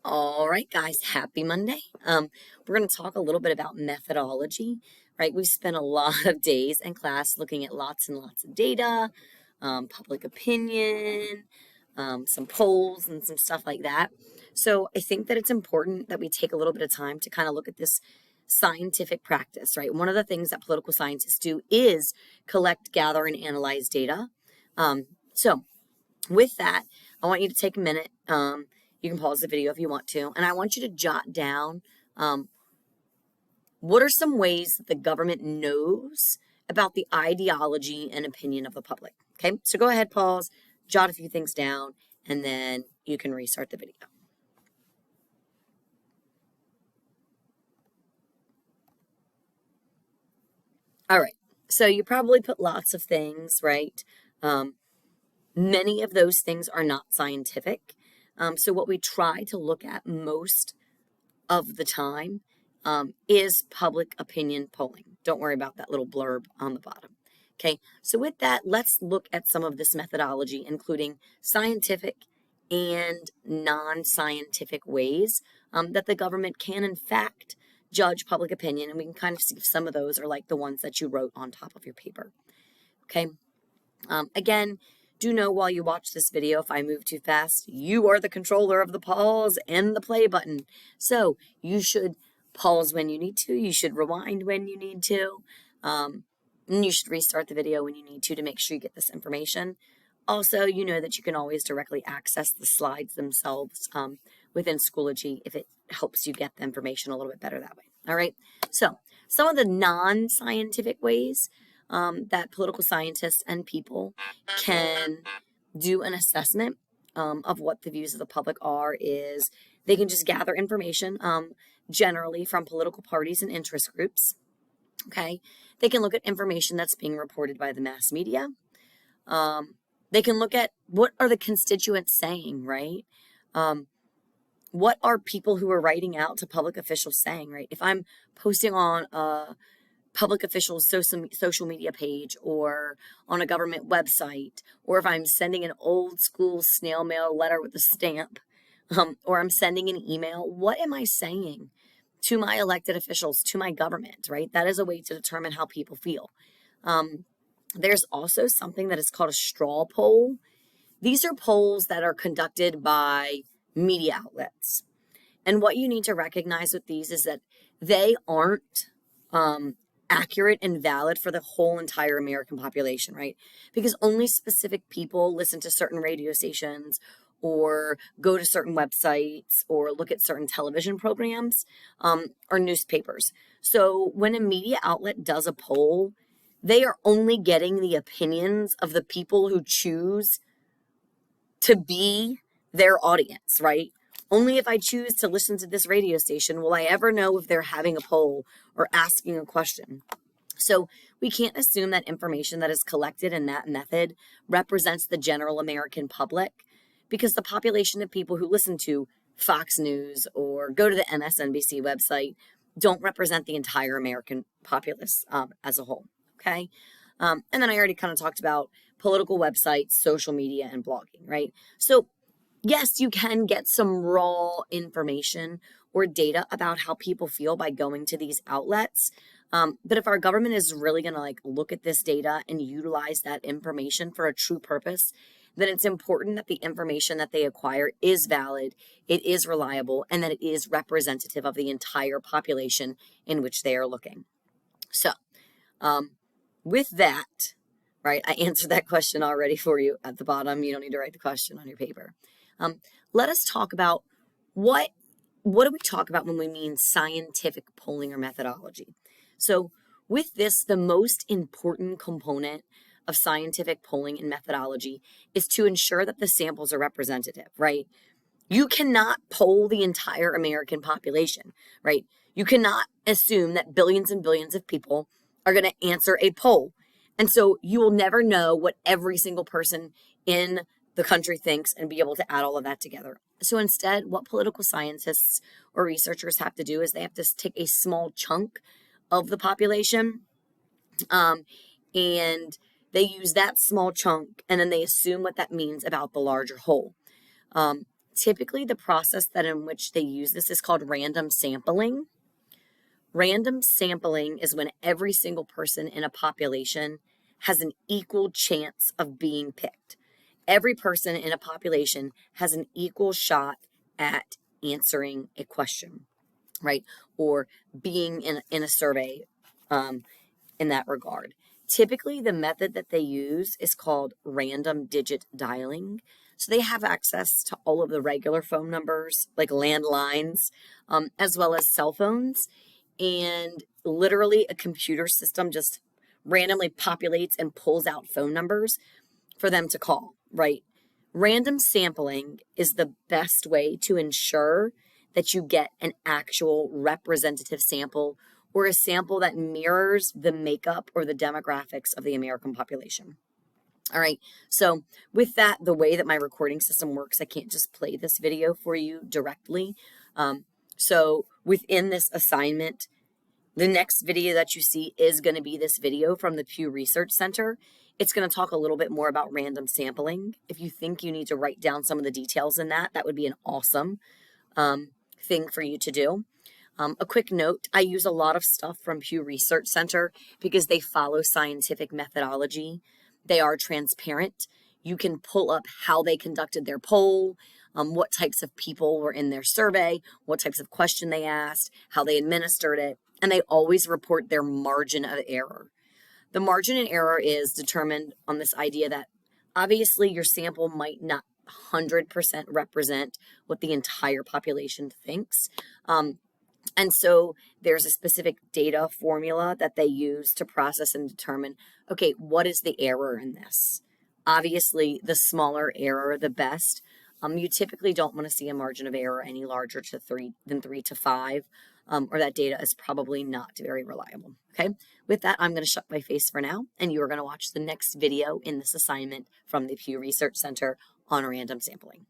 All right, guys, happy Monday. We're going to talk a little bit about methodology, right? We've spent a lot of days in class looking at lots and lots of data, public opinion, some polls, and some stuff like that. So I think that it's important that we take a little bit of time to kind of look at this scientific practice, right? One of the things that political scientists do is collect, gather, and analyze data. So with that, I want you to take a minute. You can pause the video if you want to. And I want you to jot down what are some ways that the government knows about the ideology and opinion of the public. Okay, so go ahead, pause, jot a few things down, and then you can restart the video. All right, so you probably put lots of things, right? Many of those things are not scientific. So what we try to look at most of the time is public opinion polling. Don't worry about that little blurb on the bottom. Okay, so with that, let's look at some of this methodology, including scientific and non-scientific ways that the government can, in fact, judge public opinion. And we can kind of see if some of those are like the ones that you wrote on top of your paper. Okay, again, do know while you watch this video, if I move too fast, you are the controller of the pause and the play button. So you should pause when you need to. You should rewind when you need to. And you should restart the video when you need to make sure you get this information. Also, you know that you can always directly access the slides themselves within Schoology if it helps you get the information a little bit better that way. All right. So some of the non-scientific ways that political scientists and people can do an assessment of what the views of the public are is they can just gather information generally from political parties and interest groups. Okay, they can look at information that's being reported by the mass media. They can look at what are the constituents saying, right? What are people who are writing out to public officials saying, right? If I'm posting on a public official's social media page or on a government website, or if I'm sending an old school snail mail letter with a stamp, or I'm sending an email, what am I saying to my elected officials, to my government, right? That is a way to determine how people feel. There's also something that is called a straw poll. These are polls that are conducted by media outlets. And what you need to recognize with these is that they aren't accurate and valid for the whole entire American population, right? Because only specific people listen to certain radio stations or go to certain websites or look at certain television programs or newspapers. So when a media outlet does a poll, they are only getting the opinions of the people who choose to be their audience, right? Only if I choose to listen to this radio station will I ever know if they're having a poll or asking a question. So we can't assume that information that is collected in that method represents the general American public, because the population of people who listen to Fox News or go to the MSNBC website don't represent the entire American populace as a whole, okay? And then I already kind of talked about political websites, social media, and blogging, right? So yes, you can get some raw information or data about how people feel by going to these outlets. But if our government is really going to look at this data and utilize that information for a true purpose, then it's important that the information that they acquire is valid, it is reliable, and that it is representative of the entire population in which they are looking. So with that, right, I answered that question already for you at the bottom. You don't need to write the question on your paper. Let us talk about what do we talk about when we mean scientific polling or methodology? So with this, the most important component of scientific polling and methodology is to ensure that the samples are representative, right? You cannot poll the entire American population, right? You cannot assume that billions and billions of people are going to answer a poll. And so you will never know what every single person in the country thinks and be able to add all of that together. So instead, what political scientists or researchers have to do is they have to take a small chunk of the population and they use that small chunk and then they assume what that means about the larger whole. Typically, the process that in which they use this is called random sampling. Random sampling is when every single person in a population has an equal chance of being picked. Every person in a population has an equal shot at answering a question, right? Or being in a survey in that regard. Typically, the method that they use is called random digit dialing. So they have access to all of the regular phone numbers, like landlines, as well as cell phones. And literally, a computer system just randomly populates and pulls out phone numbers for them to call, right? Random sampling is the best way to ensure that you get an actual representative sample or a sample that mirrors the makeup or the demographics of the American population. All right, so with that, the way that my recording system works, I can't just play this video for you directly. So within this assignment, the next video that you see is going to be this video from the Pew Research Center. It's going to talk a little bit more about random sampling. If you think you need to write down some of the details in that, that would be an awesome thing for you to do. A quick note, I use a lot of stuff from Pew Research Center because they follow scientific methodology. They are transparent. You can pull up how they conducted their poll, what types of people were in their survey, what types of question they asked, how they administered it, and they always report their margin of error. The margin of error is determined on this idea that obviously your sample might not 100% represent what the entire population thinks. And so there's a specific data formula that they use to process and determine, okay, what is the error in this? Obviously, the smaller error, the best. You typically don't want to see a margin of error any larger than 3 to 5, or that data is probably not very reliable. Okay, with that, I'm going to shut my face for now, and you are going to watch the next video in this assignment from the Pew Research Center on random sampling.